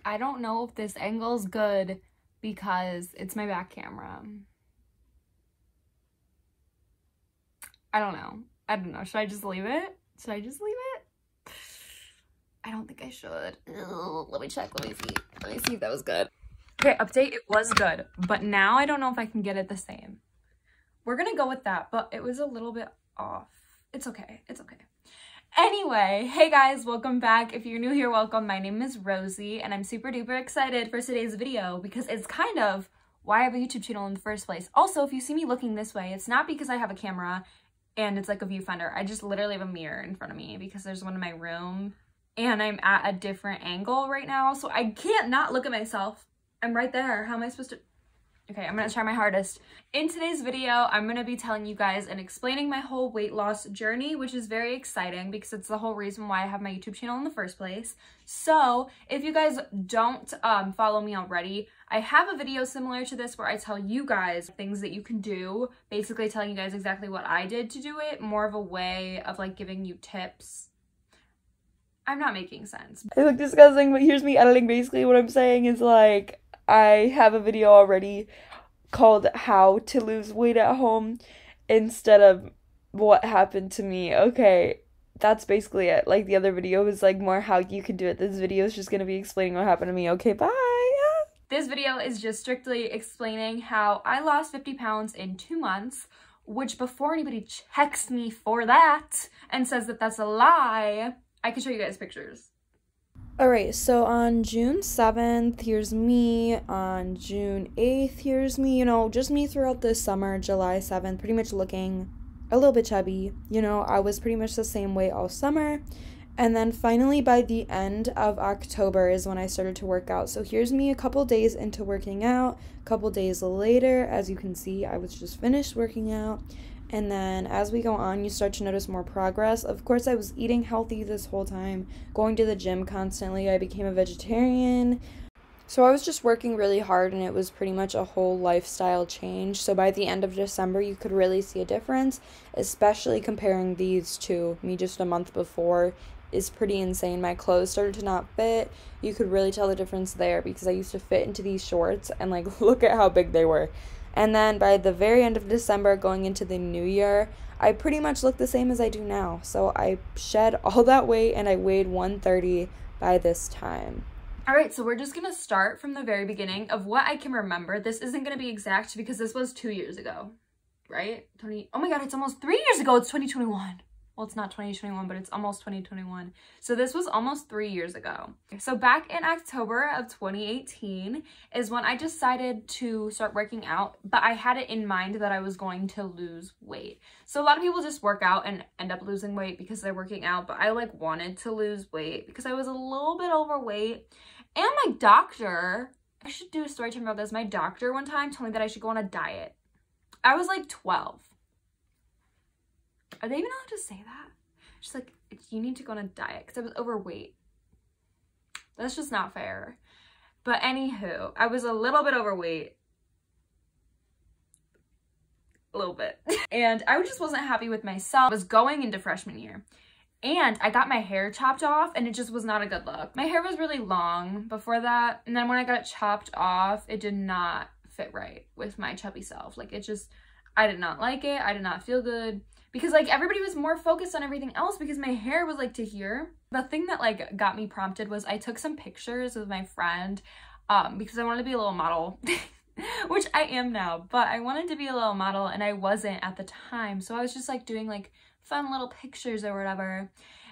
I don't know if this angle's good because it's my back camera. I don't know. Should I just leave it? I don't think I should. Ugh, let me check. Let me see if that was good. Okay, update, it was good. But now I don't know if I can get it the same. We're gonna go with that, but it was a little bit off. It's okay. Anyway, hey guys, welcome back. If you're new here, welcome. My name is Rosie, and I'm super duper excited for today's video because it's kind of why I have a YouTube channel in the first place. Also, if you see me looking this way, it's not because I have a camera and it's like a viewfinder. I just literally have a mirror in front of me because there's one in my room and I'm at a different angle right now, so I can't not look at myself. I'm right there. How am I supposed to? Okay, I'm gonna try my hardest. In today's video, I'm gonna be telling you guys and explaining my whole weight loss journey, which is very exciting because it's the whole reason why I have my YouTube channel in the first place. So if you guys don't follow me already, I have a video similar to this where I tell you guys things that you can do, basically telling you guys exactly what I did to do it, more of a way of like giving you tips. I'm not making sense. I look disgusting, but here's me editing. Basically what I'm saying is like, I have a video already called How to Lose Weight at Home instead of what happened to me. Okay, that's basically it. Like the other video was like more how you can do it. This video is just gonna be explaining what happened to me. Okay, bye. This video is just strictly explaining how I lost 50 pounds in 2 months, which before anybody checks me for that and says that that's a lie, I can show you guys pictures. Alright, so on June 7th, here's me. On June 8th, here's me. You know, just me throughout the summer. July 7th, pretty much looking a little bit chubby. You know, I was pretty much the same weight all summer. And then finally by the end of October is when I started to work out. So here's me a couple days into working out. A couple days later, as you can see, I was just finished working out. And then as we go on, you start to notice more progress. Of course, I was eating healthy this whole time, going to the gym constantly. I became a vegetarian. So I was just working really hard, and it was pretty much a whole lifestyle change. So by the end of December, you could really see a difference, especially comparing these to me just a month before is pretty insane. My clothes started to not fit. You could really tell the difference there because I used to fit into these shorts and like look at how big they were. And then by the very end of December, going into the new year, I pretty much look the same as I do now. So I shed all that weight and I weighed 130 by this time. All right, so we're just gonna start from the very beginning of what I can remember. This isn't gonna be exact because this was 2 years ago, right? Oh my God, it's almost 3 years ago. It's 2021. Well, it's not 2021, but it's almost 2021. So this was almost 3 years ago. So back in October of 2018 is when I decided to start working out, but I had it in mind that I was going to lose weight. So a lot of people just work out and end up losing weight because they're working out, but I like wanted to lose weight because I was a little bit overweight. And my doctor, I should do a story time about this. My doctor one time told me that I should go on a diet. I was like 12. Are they even allowed to say that? She's like, you need to go on a diet because I was overweight. That's just not fair. But anywho, I was a little bit overweight. A little bit. And I just wasn't happy with myself. I was going into freshman year. And I got my hair chopped off and it just was not a good look. My hair was really long before that. And then when I got it chopped off, it did not fit right with my chubby self. Like it just, I did not like it. I did not feel good. Because like everybody was more focused on everything else because my hair was like to here. The thing that like got me prompted was I took some pictures with my friend because I wanted to be a little model, which I am now, but I wanted to be a little model and I wasn't at the time. So I was just like doing like fun little pictures or whatever.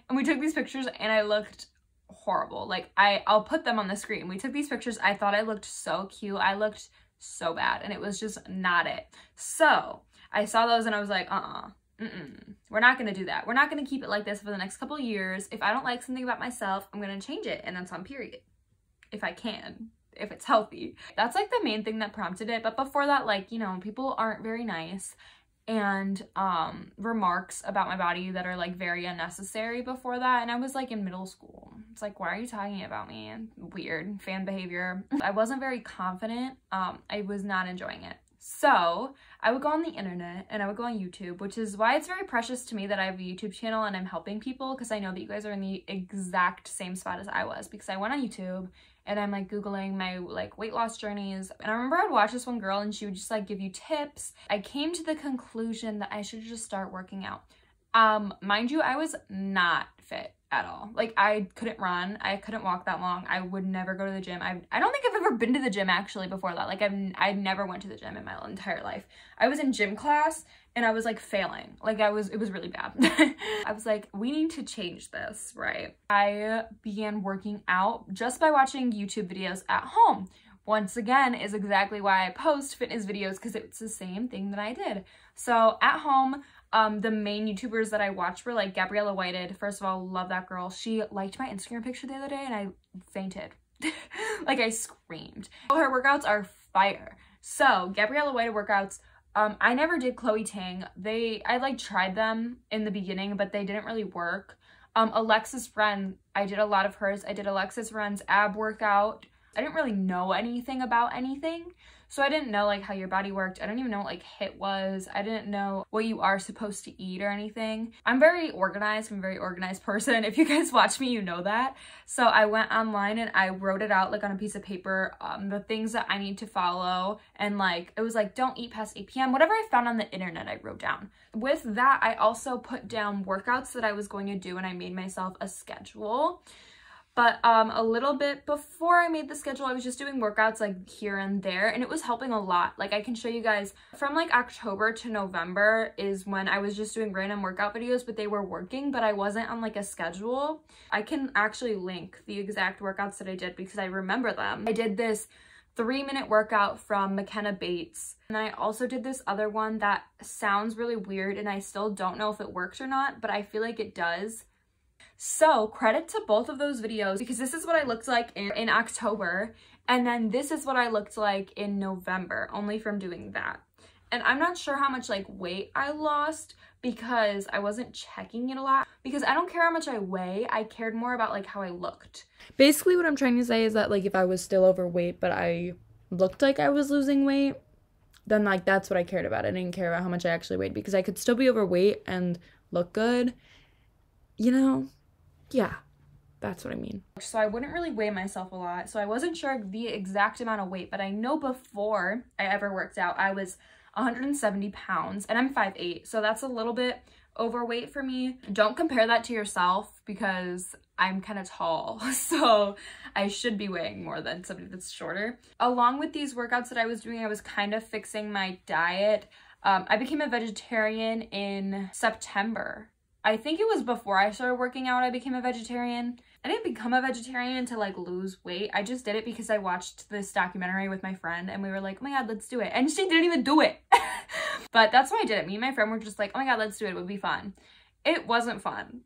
And we took these pictures and I looked horrible. Like I'll put them on the screen. We took these pictures. I thought I looked so cute. I looked so bad and it was just not it. So I saw those and I was like, we're not gonna do that. We're not gonna keep it like this for the next couple years. If I don't like something about myself, I'm gonna change it, and that's on period. If I can, if it's healthy. That's like the main thing that prompted it. But before that, like, you know, people aren't very nice and remarks about my body that are like very unnecessary before that. And I was like in middle school. It's like, why are you talking about me? Weird fan behavior. I wasn't very confident. I was not enjoying it. So I would go on the internet and I would go on YouTube, which is why it's very precious to me that I have a YouTube channel and I'm helping people because I know that you guys are in the exact same spot as I was because I went on YouTube and I'm like Googling my like weight loss journeys. And I remember I'd watch this one girl and she would just like give you tips. I came to the conclusion that I should just start working out. Mind you, I was not fit at all. Like I couldn't run, I couldn't walk that long, I would never go to the gym. I don't think I've ever been to the gym actually before that. Like I never went to the gym in my entire life. I was in gym class and I was like failing. Like it was really bad. I was like, we need to change this, right? I began working out just by watching YouTube videos at home. Once again is exactly why I post fitness videos, because it's the same thing that I did. So at home, the main YouTubers that I watched were like Gabriella Whited. First of all, love that girl. She liked my Instagram picture the other day and I fainted. Like I screamed. Her workouts are fire. So Gabriella Whited workouts, I never did Chloe Ting. I like tried them in the beginning, but they didn't really work. Alexis Ren, I did a lot of hers. I did Alexis Ren's ab workout. I didn't really know anything about anything. So I didn't know like how your body worked. I didn't even know what like Hiit was. I didn't know what you are supposed to eat or anything. I'm very organized. I'm a very organized person. If you guys watch me, you know that. So I went online and I wrote it out like on a piece of paper, the things that I need to follow. And like, it was like, don't eat past 8 p.m. Whatever I found on the internet, I wrote down. With that, I also put down workouts that I was going to do and I made myself a schedule. But a little bit before I made the schedule, I was just doing workouts like here and there, and it was helping a lot. Like I can show you guys from like October to November is when I was just doing random workout videos, but they were working, but I wasn't on like a schedule. I can actually link the exact workouts that I did because I remember them. I did this 3-minute workout from McKenna Bates. And then I also did this other one that sounds really weird and I still don't know if it works or not, but I feel like it does. So credit to both of those videos because this is what I looked like in October, and then this is what I looked like in November, only from doing that. And I'm not sure how much like weight I lost because I wasn't checking it a lot, because I don't care how much I weigh, I cared more about like how I looked. Basically what I'm trying to say is that like if I was still overweight but I looked like I was losing weight, then like that's what I cared about. I didn't care about how much I actually weighed because I could still be overweight and look good, you know? Yeah, that's what I mean. So I wouldn't really weigh myself a lot. So I wasn't sure the exact amount of weight, but I know before I ever worked out, I was 170 pounds and I'm 5'8". So that's a little bit overweight for me. Don't compare that to yourself because I'm kind of tall. So I should be weighing more than somebody that's shorter. Along with these workouts that I was doing, I was kind of fixing my diet. I became a vegetarian in September. I think it was before I started working out I became a vegetarian. I didn't become a vegetarian to like lose weight. I just did it because I watched this documentary with my friend and we were like, oh my god, let's do it. And she didn't even do it. But that's why I did it. Me and my friend were just like, oh my god, let's do it. It would be fun. It wasn't fun.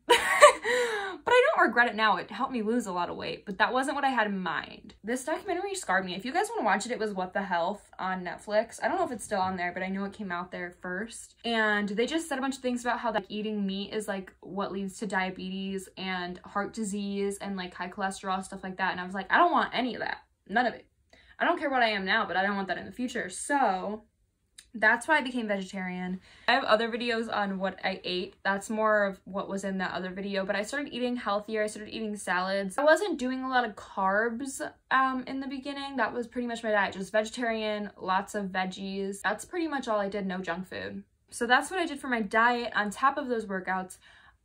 But I don't regret it now. It helped me lose a lot of weight, but that wasn't what I had in mind. This documentary scarred me. If you guys want to watch it, it was What the Health on Netflix. I don't know if it's still on there, but I know it came out there first. And they just said a bunch of things about how like eating meat is like what leads to diabetes and heart disease and like high cholesterol, stuff like that. And I was like, I don't want any of that. None of it. I don't care what I am now, but I don't want that in the future. So that's why I became vegetarian. I have other videos on what I ate. That's more of what was in that other video, but I started eating healthier. I started eating salads. I wasn't doing a lot of carbs in the beginning. That was pretty much my diet, just vegetarian, lots of veggies. That's pretty much all I did, no junk food. So that's what I did for my diet. On top of those workouts,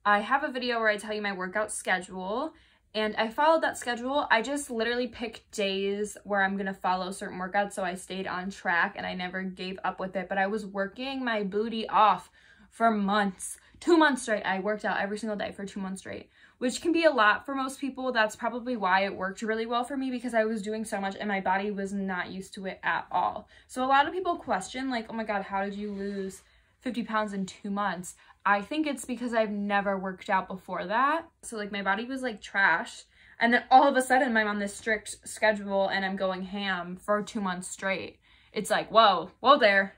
I have a video where I tell you my workout schedule. And I followed that schedule. I just literally picked days where I'm gonna follow certain workouts so I stayed on track and I never gave up with it. But I was working my booty off for months. 2 months straight. I worked out every single day for 2 months straight, which can be a lot for most people. That's probably why it worked really well for me, because I was doing so much and my body was not used to it at all. So a lot of people question like, oh my god, how did you lose 50 pounds in 2 months? I think it's because I've never worked out before that. So like my body was like trash. And then all of a sudden I'm on this strict schedule and I'm going ham for 2 months straight. It's like, whoa there.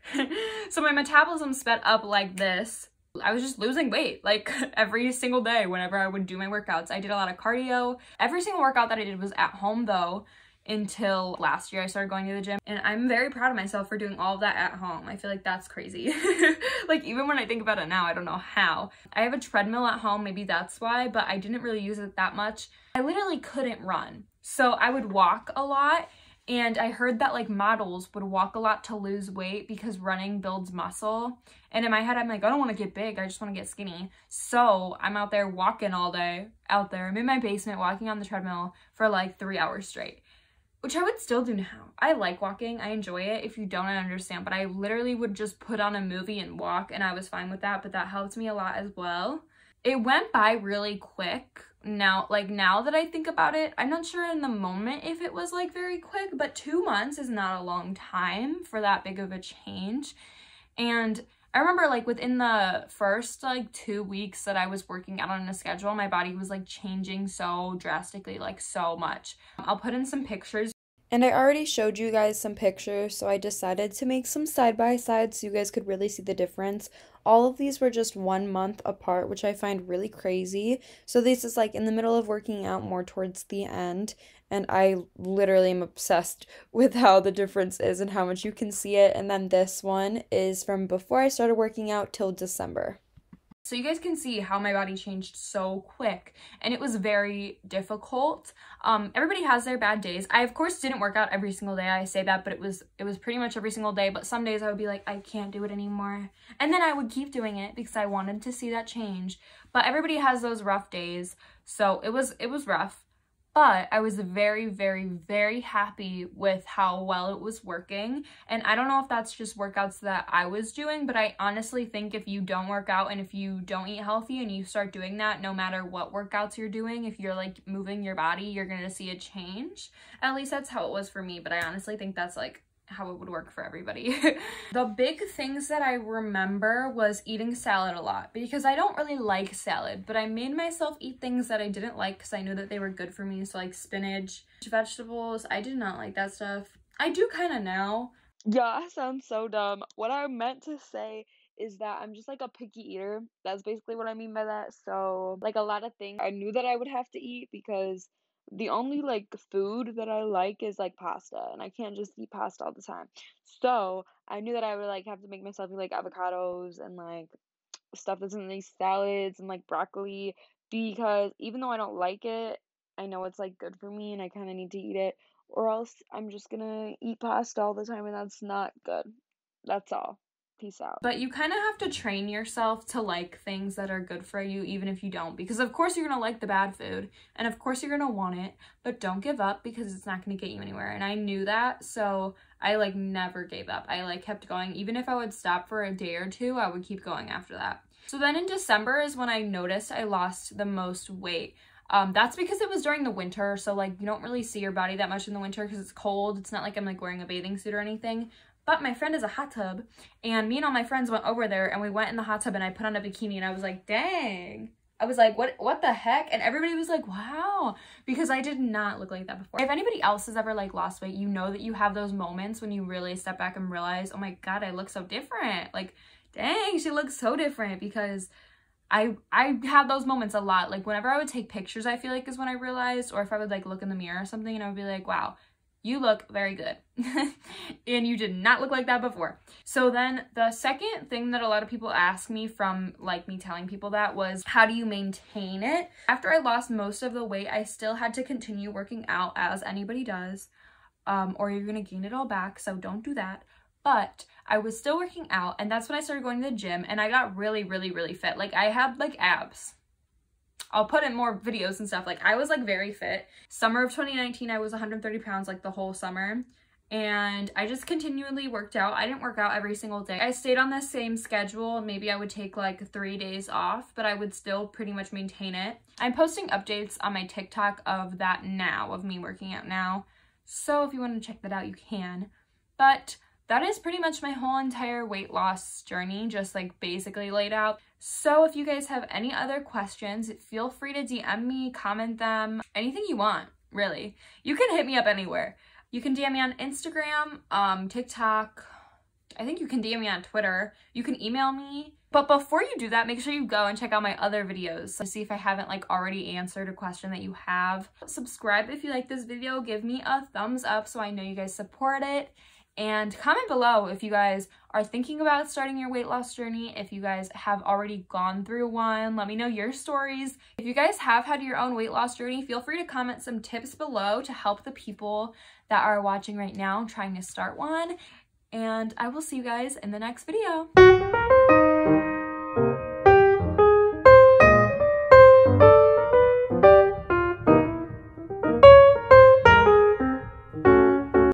So my metabolism sped up like this. I was just losing weight like every single day whenever I would do my workouts. I did a lot of cardio. Every single workout that I did was at home though, until last year I started going to the gym, and I'm very proud of myself for doing all of that at home. I feel like that's crazy. Like even when I think about it now, I don't know how. I have a treadmill at home, maybe that's why, but I didn't really use it that much. I literally couldn't run. So I would walk a lot, and I heard that like models would walk a lot to lose weight because running builds muscle. And in my head, I'm like, I don't want to get big. I just want to get skinny. So I'm out there walking all day out there. I'm in my basement walking on the treadmill for like 3 hours straight, which I would still do now. I like walking. I enjoy it. If you don't, I understand. But I literally would just put on a movie and walk, and I was fine with that. But that helped me a lot as well. It went by really quick. Now that I think about it, I'm not sure in the moment if it was like very quick, but 2 months is not a long time for that big of a change. And I remember like within the first like 2 weeks that I was working out on a schedule, my body was like changing so drastically, like so much. I'll put in some pictures. And I already showed you guys some pictures, so I decided to make some side-by-sides so you guys could really see the difference. All of these were just 1 month apart, which I find really crazy. So this is like in the middle of working out, more towards the end. And I literally am obsessed with how the difference is and how much you can see it. And then this one is from before I started working out till December. So you guys can see how my body changed so quick, and it was very difficult. Everybody has their bad days. I of course didn't work out every single day. I say that, but it was pretty much every single day. But some days I would be like, I can't do it anymore, and then I would keep doing it because I wanted to see that change. But everybody has those rough days, so it was rough. But I was very, very, very happy with how well it was working. And I don't know if that's just workouts that I was doing, but I honestly think if you don't work out and if you don't eat healthy and you start doing that, no matter what workouts you're doing, if you're like moving your body, you're going to see a change. At least that's how it was for me. But I honestly think that's like how it would work for everybody. The big things that I remember was eating salad a lot, because I don't really like salad, but I made myself eat things that I didn't like because I knew that they were good for me. So like spinach, vegetables, I did not like that stuff. I do kind of now. Yeah, that sounds so dumb. What I meant to say is that I'm just like a picky eater. That's basically what I mean by that. So like a lot of things I knew that I would have to eat, because the only like food that I like is like pasta, and I can't just eat pasta all the time. So I knew that I would like have to make myself eat like avocados and like stuff that's in these salads and like broccoli, because even though I don't like it, I know it's like good for me and I kind of need to eat it, or else I'm just gonna eat pasta all the time, and that's not good. That's all. Peace out. But you kind of have to train yourself to like things that are good for you, even if you don't, because of course you're gonna like the bad food, and of course you're gonna want it, but don't give up, because it's not gonna get you anywhere. And I knew that, so I like never gave up. I like kept going. Even if I would stop for a day or two, I would keep going after that. So then in December is when I noticed I lost the most weight. That's because it was during the winter, so like you don't really see your body that much in the winter because it's cold. It's not like I'm like wearing a bathing suit or anything. But my friend is a hot tub, and me and all my friends went over there, and we went in the hot tub, and I put on a bikini, and I was like, dang. I was like, what the heck? And everybody was like, wow, because I did not look like that before. If anybody else has ever like lost weight, you know that you have those moments when you really step back and realize, oh my God, I look so different. Like, dang, she looks so different, because I had those moments a lot. Like whenever I would take pictures, I feel like is when I realized, or if I would like look in the mirror or something, and I would be like, wow, you look very good. And you did not look like that before. So then the second thing that a lot of people ask me from like me telling people that was, how do you maintain it? After I lost most of the weight, I still had to continue working out, as anybody does, or you're gonna gain it all back, so don't do that. But I was still working out, and that's when I started going to the gym, and I got really, really, really fit. Like I had like abs. I'll put in more videos and stuff. Like I was like very fit. Summer of 2019, I was 130 pounds like the whole summer. And I just continually worked out. I didn't work out every single day. I stayed on the same schedule. Maybe I would take like 3 days off, but I would still pretty much maintain it. I'm posting updates on my TikTok of that now, of me working out now. So if you want to check that out, you can. But that is pretty much my whole entire weight loss journey, just like basically laid out. So if you guys have any other questions, feel free to DM me, comment them, anything you want, really. You can hit me up anywhere. You can DM me on Instagram, TikTok. I think you can DM me on Twitter. You can email me. But before you do that, make sure you go and check out my other videos to see if I haven't like already answered a question that you have. Subscribe if you like this video. Give me a thumbs up so I know you guys support it. And comment below if you guys are thinking about starting your weight loss journey, if you guys have already gone through one. Let me know your stories. If you guys have had your own weight loss journey, feel free to comment some tips below to help the people that are watching right now trying to start one. And I will see you guys in the next video.